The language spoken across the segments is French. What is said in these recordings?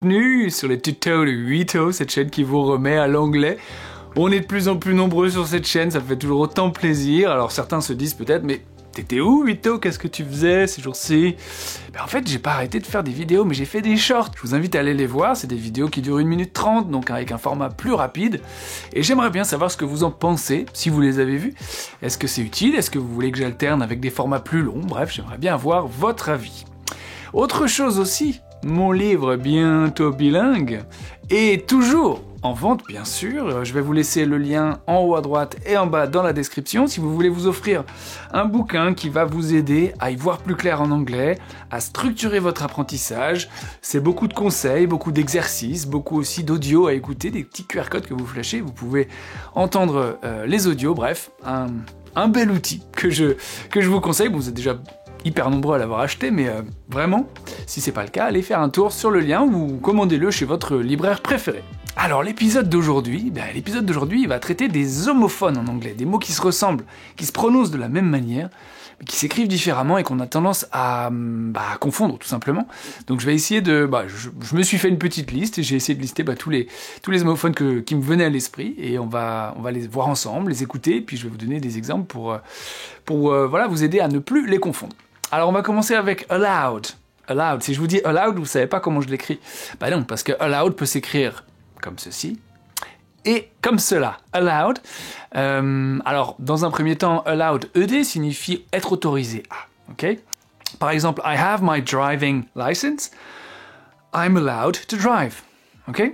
bienvenue sur les tutos de 8o, cette chaîne qui vous remet à l'anglais. On est de plus en plus nombreux sur cette chaîne, ça fait toujours autant plaisir. Alors certains se disent peut-être, mais t'étais où 8o? Qu'est-ce que tu faisais ces jours-ci? En fait, j'ai pas arrêté de faire des vidéos, mais j'ai fait des shorts. Je vous invite à aller les voir, c'est des vidéos qui durent 1 minute 30, donc avec un format plus rapide. Et j'aimerais bien savoir ce que vous en pensez, si vous les avez vus. Est-ce que c'est utile? Est-ce que vous voulez que j'alterne avec des formats plus longs? Bref, j'aimerais bien avoir votre avis. Autre chose aussi, mon livre bientôt bilingue est toujours en vente, bien sûr. Je vais vous laisser le lien en haut à droite et en bas dans la description si vous voulez vous offrir un bouquin qui va vous aider à y voir plus clair en anglais, à structurer votre apprentissage. C'est beaucoup de conseils, beaucoup d'exercices, beaucoup aussi d'audio à écouter, des petits QR codes que vous flashez. Vous pouvez entendre les audios, bref, un bel outil que je vous conseille. Vous êtes déjà hyper nombreux à l'avoir acheté, mais vraiment, si c'est pas le cas, allez faire un tour sur le lien ou commandez-le chez votre libraire préféré. Alors l'épisode d'aujourd'hui, il va traiter des homophones en anglais, des mots qui se ressemblent, qui se prononcent de la même manière, mais qui s'écrivent différemment et qu'on a tendance à confondre tout simplement. Donc je vais essayer de... je me suis fait une petite liste et j'ai essayé de lister tous les homophones qui me venaient à l'esprit et on va les voir ensemble, les écouter, puis je vais vous donner des exemples pour vous aider à ne plus les confondre. Alors on va commencer avec allowed. Allowed, si je vous dis allowed, vous savez pas comment je l'écris. Non, parce que allowed peut s'écrire comme ceci et comme cela. Allowed. Alors, dans un premier temps, allowed, ED, signifie être autorisé à. Ok. Par exemple, I have my driving license. I'm allowed to drive. Ok.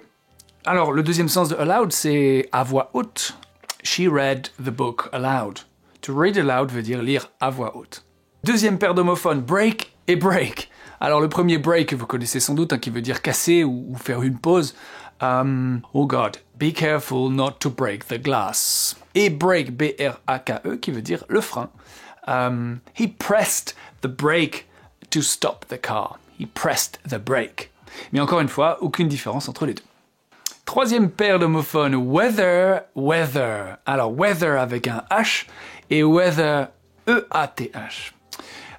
Alors, le deuxième sens de allowed, c'est à voix haute. She read the book aloud. To read aloud veut dire lire à voix haute. Deuxième paire d'homophones, break et break. Alors, le premier break, vous connaissez sans doute, qui veut dire casser ou faire une pause. Oh God, be careful not to break the glass. Et break, B-R-A-K-E, qui veut dire le frein. He pressed the brake to stop the car. He pressed the brake. Mais encore une fois, aucune différence entre les deux. Troisième paire d'homophones, weather, weather. Alors, weather avec un H et weather, E-A-T-H.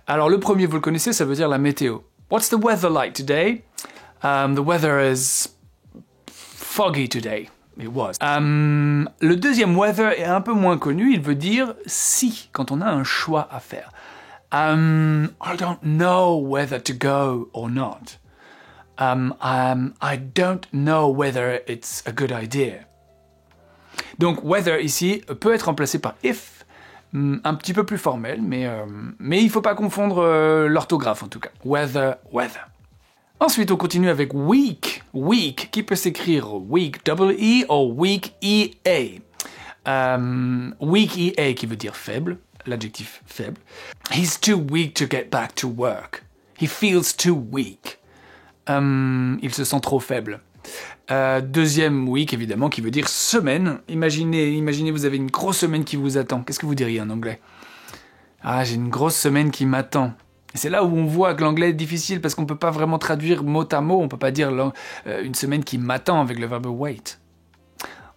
Alors, le premier, vous le connaissez, ça veut dire la météo. What's the weather like today? The weather is foggy today. It was. Le deuxième weather est un peu moins connu, il veut dire si, quand on a un choix à faire. I don't know whether to go or not. I don't know whether it's a good idea. Donc weather ici peut être remplacé par if, un petit peu plus formel, mais il ne faut pas confondre l'orthographe en tout cas. Weather, weather. Ensuite, on continue avec weak. Weak, qui peut s'écrire weak, double E ou weak E-A. Weak E-A qui veut dire faible, l'adjectif faible. He's too weak to get back to work. He feels too weak. Il se sent trop faible. Deuxième week, évidemment, qui veut dire semaine. Imaginez, vous avez une grosse semaine qui vous attend. Qu'est-ce que vous diriez en anglais? Ah, j'ai une grosse semaine qui m'attend. Et c'est là où on voit que l'anglais est difficile parce qu'on ne peut pas vraiment traduire mot à mot. On ne peut pas dire une semaine qui m'attend avec le verbe wait.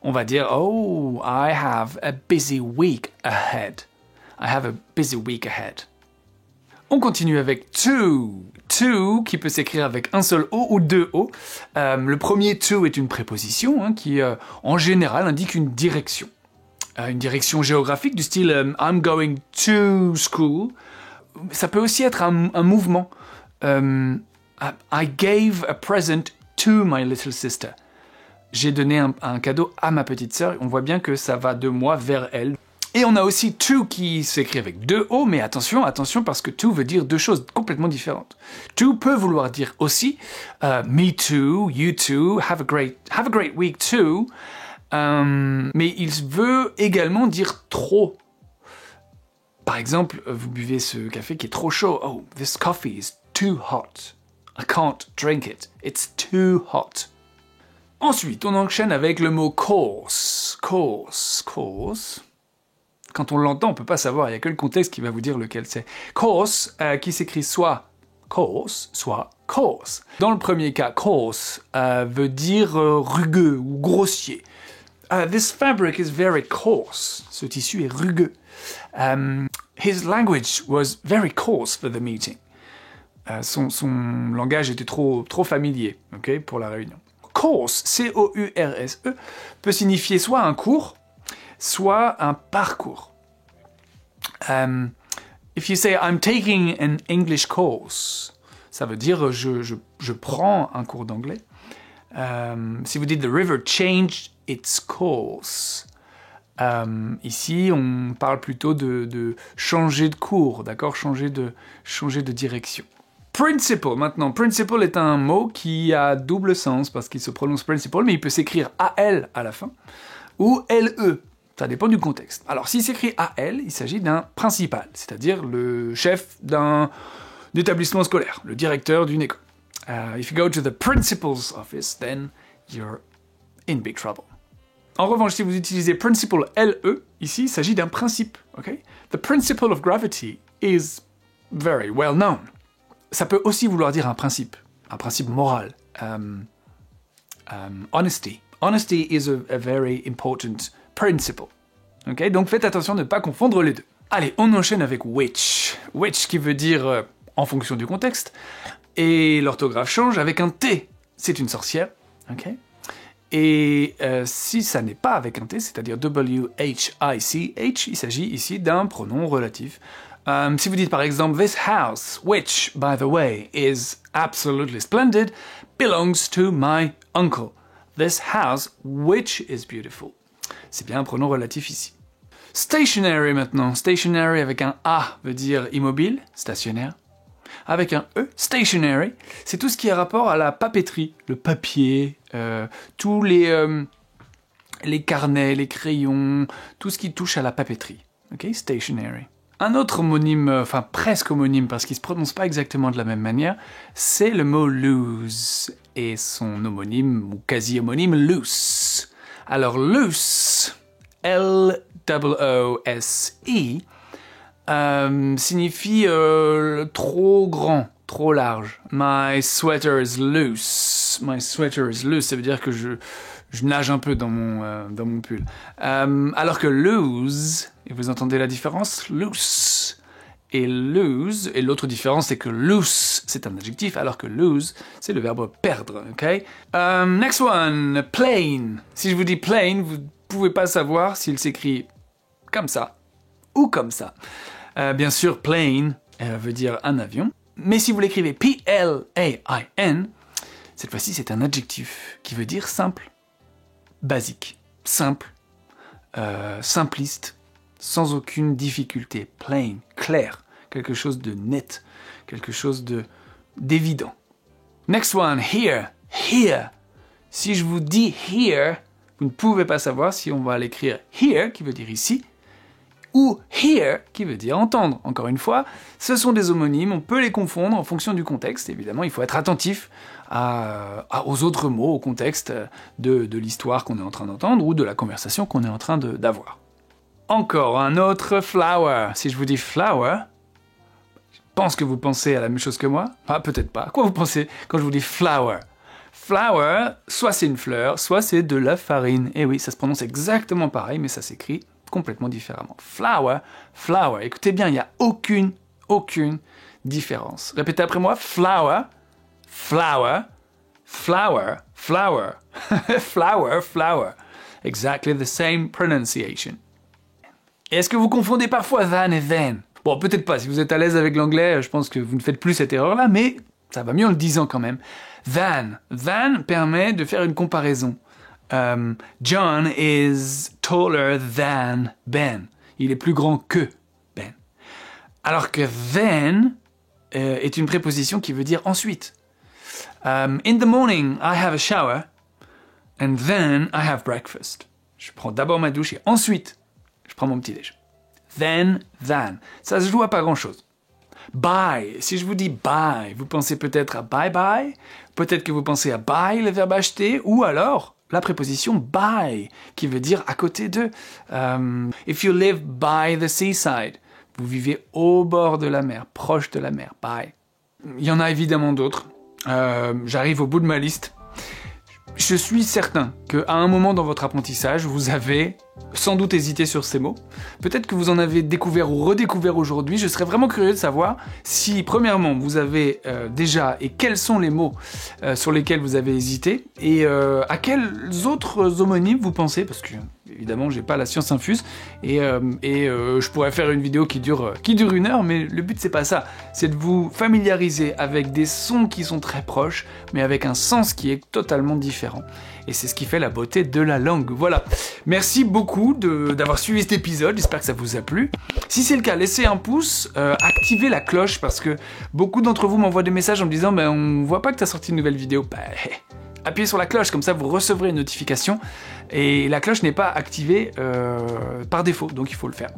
On va dire oh, I have a busy week ahead. I have a busy week ahead. On continue avec to. To, qui peut s'écrire avec un seul O ou deux O. Le premier to est une préposition qui, en général, indique une direction. Une direction géographique du style I'm going to school. Ça peut aussi être un mouvement. I gave a present to my little sister. J'ai donné un cadeau à ma petite sœur. On voit bien que ça va de moi vers elle. Et on a aussi to qui s'écrit avec deux O, mais attention, parce que to veut dire deux choses complètement différentes. To peut vouloir dire aussi me too, you too, have a great week too. Mais il veut également dire trop. Par exemple, vous buvez ce café qui est trop chaud. Oh, this coffee is too hot. I can't drink it. It's too hot. Ensuite, on enchaîne avec le mot course. Course. Quand on l'entend, on ne peut pas savoir. Il n'y a que le contexte qui va vous dire lequel c'est. Course, qui s'écrit soit course, soit coarse. Dans le premier cas, coarse veut dire rugueux ou grossier. This fabric is very coarse. Ce tissu est rugueux. His language was very coarse for the meeting. Son langage était trop familier, ok, pour la réunion. Course, C-O-U-R-S-E, peut signifier soit un cours, soit un parcours. If you say I'm taking an English course, ça veut dire je prends un cours d'anglais. Si vous dites the river changed its course, ici on parle plutôt de changer de cours, d'accord, changer de direction. Principle, maintenant. Principle est un mot qui a double sens parce qu'il se prononce principle, mais il peut s'écrire A-L à la fin ou L-E. Ça dépend du contexte. Alors, s'il s'écrit A-L, il s'agit d'un principal, c'est-à-dire le chef d'un établissement scolaire, le directeur d'une école. If you go to the principal's office, then you're in big trouble. En revanche, si vous utilisez principle L-E, ici, il s'agit d'un principe. Okay? The principle of gravity is very well known. Ça peut aussi vouloir dire un principe moral. Honesty. Honesty is a very important principle. Okay? Donc faites attention de ne pas confondre les deux. Allez, on enchaîne avec which. Which qui veut dire en fonction du contexte. Et l'orthographe change avec un T. C'est une sorcière. Okay? Et si ça n'est pas avec un T, c'est-à-dire W-H-I-C-H, il s'agit ici d'un pronom relatif. Si vous dites par exemple, this house, which, by the way, is absolutely splendid, belongs to my uncle. This house, which is beautiful. C'est bien un pronom relatif ici. Stationary maintenant. Stationary avec un A veut dire immobile, stationnaire. Avec un E, stationary, c'est tout ce qui a rapport à la papeterie, le papier, tous les carnets, les crayons, tout ce qui touche à la papeterie. Ok, stationary. Un autre homonyme, enfin presque homonyme, parce qu'il ne se prononce pas exactement de la même manière, c'est le mot lose, et son homonyme, ou quasi-homonyme, loose. Alors loose, L-O-O-S-E, signifie trop grand, trop large. My sweater is loose. My sweater is loose, ça veut dire que je nage un peu dans mon pull. Alors que lose, et vous entendez la différence? Loose et lose, et l'autre différence c'est que loose c'est un adjectif, alors que lose c'est le verbe perdre, ok? Next one, plane. Si je vous dis plane, vous pouvez pas savoir s'il s'écrit comme ça ou comme ça. Bien sûr, plane veut dire un avion, mais si vous l'écrivez P-L-A-I-N, cette fois-ci c'est un adjectif qui veut dire simple, basique, simple, simpliste, sans aucune difficulté, plain, clair, quelque chose de net, quelque chose d'évident. Next one, here, here. Si je vous dis here, vous ne pouvez pas savoir si on va l'écrire here, qui veut dire ici, ou hear, qui veut dire entendre. Encore une fois, ce sont des homonymes, on peut les confondre en fonction du contexte. Évidemment, il faut être attentif aux autres mots, au contexte de l'histoire qu'on est en train d'entendre ou de la conversation qu'on est en train d'avoir. Encore un autre flower. Si je vous dis flower, je pense que vous pensez à la même chose que moi. Ah, peut-être pas. À quoi vous pensez quand je vous dis flower? Flower, soit c'est une fleur, soit c'est de la farine. Et oui, ça se prononce exactement pareil, mais ça s'écrit complètement différemment. Flower, flower. Écoutez bien, il n'y a aucune différence. Répétez après moi. Flower, flower, flower, flower. Flower, flower. Exactly the same pronunciation. Est-ce que vous confondez parfois than et then? Bon, peut-être pas. Si vous êtes à l'aise avec l'anglais, je pense que vous ne faites plus cette erreur-là, mais ça va mieux en le disant quand même. Than. Than permet de faire une comparaison. John is taller than Ben. Il est plus grand que Ben. Alors que then est une préposition qui veut dire ensuite. In the morning, I have a shower, and then I have breakfast. Je prends d'abord ma douche et ensuite, je prends mon petit-déj. Then, than. Ça se joue à pas grand-chose. Buy. Si je vous dis buy, vous pensez peut-être à bye-bye, peut-être que vous pensez à buy, le verbe acheter, ou alors la préposition by, qui veut dire à côté de. If you live by the seaside, vous vivez au bord de la mer, proche de la mer, by. Il y en a évidemment d'autres. J'arrive au bout de ma liste. Je suis certain qu'à un moment dans votre apprentissage, vous avez sans doute hésité sur ces mots. Peut-être que vous en avez découvert ou redécouvert aujourd'hui. Je serais vraiment curieux de savoir si, premièrement, vous avez déjà, et quels sont les mots sur lesquels vous avez hésité, et à quels autres homonymes vous pensez, parce que, évidemment, j'ai pas la science infuse, et je pourrais faire une vidéo qui dure 1 heure, mais le but, c'est pas ça. C'est de vous familiariser avec des sons qui sont très proches, mais avec un sens qui est totalement différent. Et c'est ce qui fait la beauté de la langue. Voilà. Merci beaucoup d'avoir suivi cet épisode. J'espère que ça vous a plu. Si c'est le cas, laissez un pouce, activez la cloche parce que beaucoup d'entre vous m'envoient des messages en me disant on voit pas que tu as sorti une nouvelle vidéo. Appuyez sur la cloche, comme ça vous recevrez une notification. Et la cloche n'est pas activée par défaut, donc il faut le faire.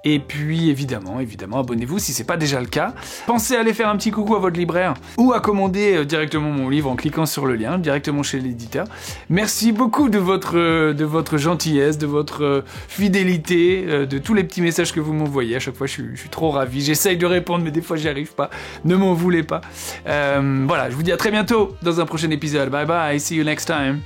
Et puis évidemment, abonnez-vous si c'est pas déjà le cas. Pensez à aller faire un petit coucou à votre libraire ou à commander directement mon livre en cliquant sur le lien, directement chez l'éditeur. Merci beaucoup de votre gentillesse, de votre fidélité, de tous les petits messages que vous m'envoyez. À chaque fois, je suis trop ravi. J'essaye de répondre, mais des fois, j'y arrive pas. Ne m'en voulez pas. Voilà, je vous dis à très bientôt dans un prochain épisode. Bye bye, see you next time.